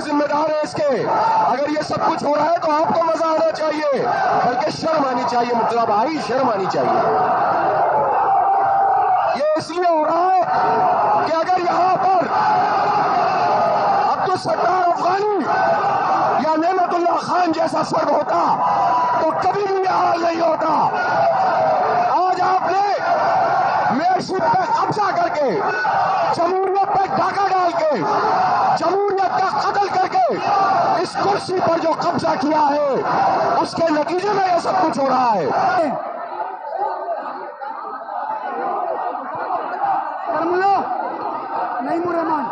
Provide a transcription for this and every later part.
जिम्मेदार है इसके। अगर ये सब कुछ हो रहा है तो आपको मजा आना चाहिए, बल्कि शर्म आनी चाहिए। मुर्तजा भाई, शर्म आनी चाहिए। ये इसलिए हो रहा है कि अगर यहां पर अब्दुल सत्तार अफगानी या नेमतुल्लाह खान जैसा फर्द होता तो कभी भी यह हाल नहीं होता। आज आपने मेयरशिप पे कब्जा करके, जमहूरियत पे डाका डाल के, जमहूरियत का कत्ल करके इस कुर्सी पर जो कब्जा किया है, उसके नतीजे में यह सब कुछ हो रहा है। नहीं रहमान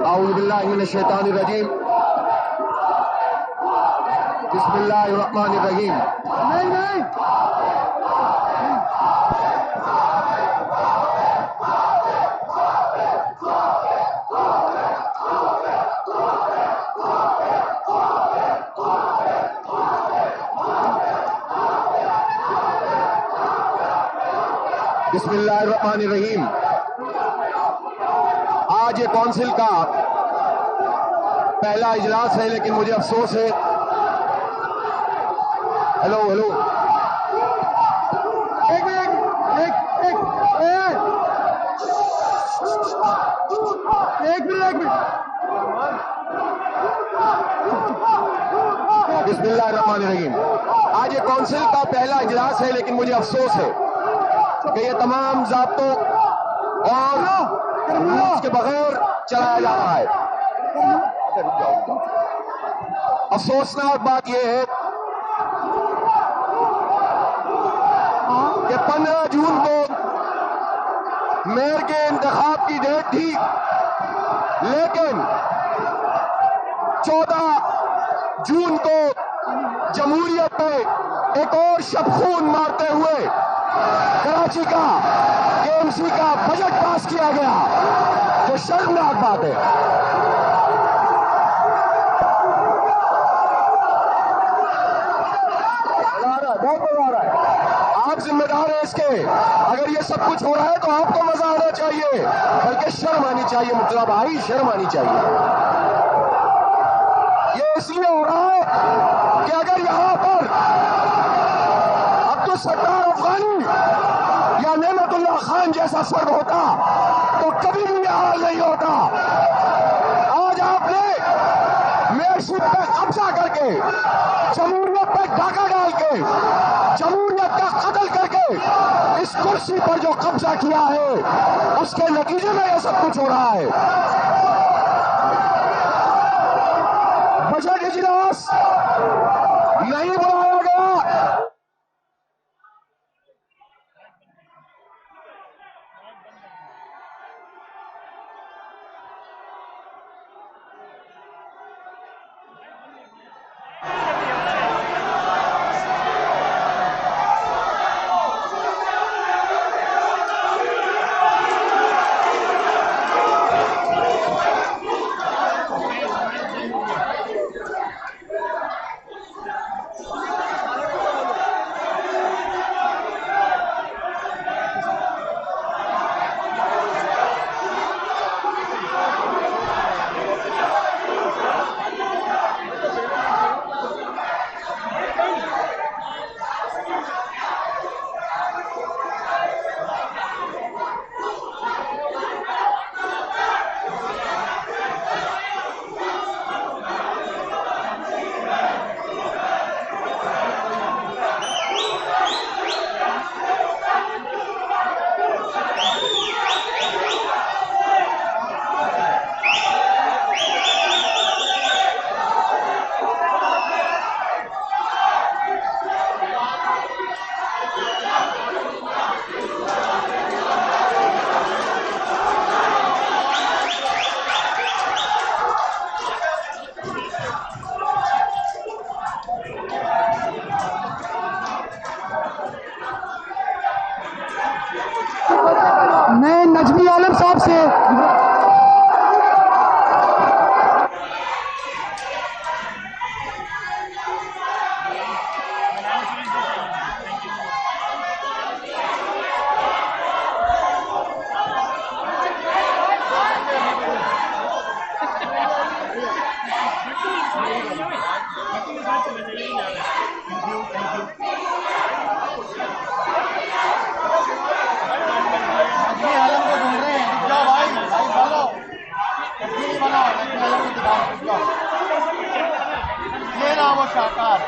औज़ु बिल्लाहि मिनश शैतानिर रजीम, बिस्मिल्लाहिर रहमानिर रहीम। नहीं बिस्मिल्लाहिर रहमानिर रहीम। आज ये काउंसिल का पहला इजलास है, लेकिन मुझे अफसोस है। हेलो हेलो, एक मिनट बिस्मिल्लाहिर्रहमानिर्रहीम। आज ये काउंसिल का पहला इजलास है, लेकिन मुझे अफसोस है कि ये तमाम ज़ाब्तों और रूल्स के बगैर चलाया जा रहा है। अफसोसनाक बात यह है कि 15 जून को मेयर के इंतखाब की डेट थी, लेकिन 14 जून को जमहूरियत पे एक और शब खून मारते हुए कराची का केएमसी का बजट पास किया गया, तो शर्मनाक बात है। बहुत मजा आ रहा है। आप जिम्मेदार है इसके। अगर ये सब कुछ हो रहा है तो आपको मजा आना चाहिए, बल्कि शर्म आनी चाहिए। मुर्तजा भाई, शर्म आनी चाहिए। ये इसलिए हो रहा है कि अगर यहां पर अब्दुल सत्तार अफगानी या नेमतुल्लाह खान जैसा फर्द होता तो कभी भी यह हाल नहीं होता। आज आपने मेयरशिप पे कब्जा करके, जमहूरियत पे डाका डाल के, जमहूरियत का कत्ल करके इस कुर्सी पर जो कब्जा किया है, उसके नतीजे में यह सब कुछ हो रहा है। बजट इजलास नहीं बुलाया गया। शाहकार।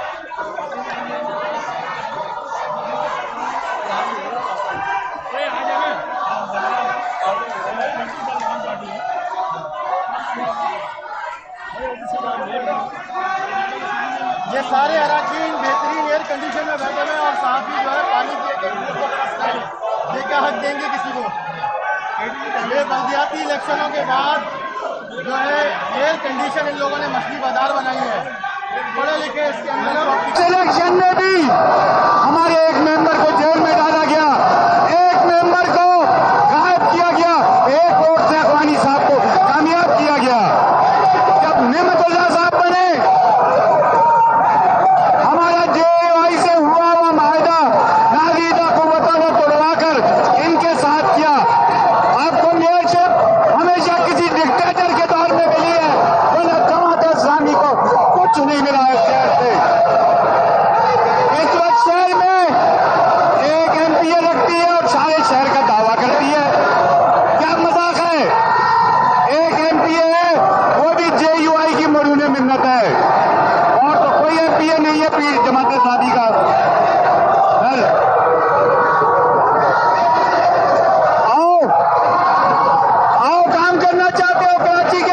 ये सारे अरकान बेहतरीन एयर कंडीशन में बैठे हुए हैं और साथ ही जो है पानी की ये क्या हक देंगे किसी को। ये बल्दियाती इलेक्शनों के बाद जो है एयर कंडीशन इन लोगों ने मछली बाजार बनाई है। पढ़े लिखे इसके अंदर इलेक्शन में भी हमारे एक मेंबर को जेल में डाला गया, एक मेंबर को गायब किया गया, एक वोट से अखवानी साहब को कामयाब किया गया। जब नेमतुल्लाह साहब बने, हमारा जेवाई से हुआ हुआ माहिदा नागीदा कुव्वतों ने तोड़वाकर इनके साथ किया। आपको मेयरशिप हमेशा किसी डिक्टेटर के दौर में मिली है, वरना जमात इस्लामी को कुछ नहीं मिला है शहर से। इस वक्त शहर में एक एमपीए लगती है और सारे शहर का दावा करती है। क्या मजाक है? एक एमपीए है, वो भी जेयूआई की मरूने मिन्नत है, और तो कोई एमपीए नहीं है पीर जमात इस्लामी का। आओ आओ, काम करना चाहते हो कराची के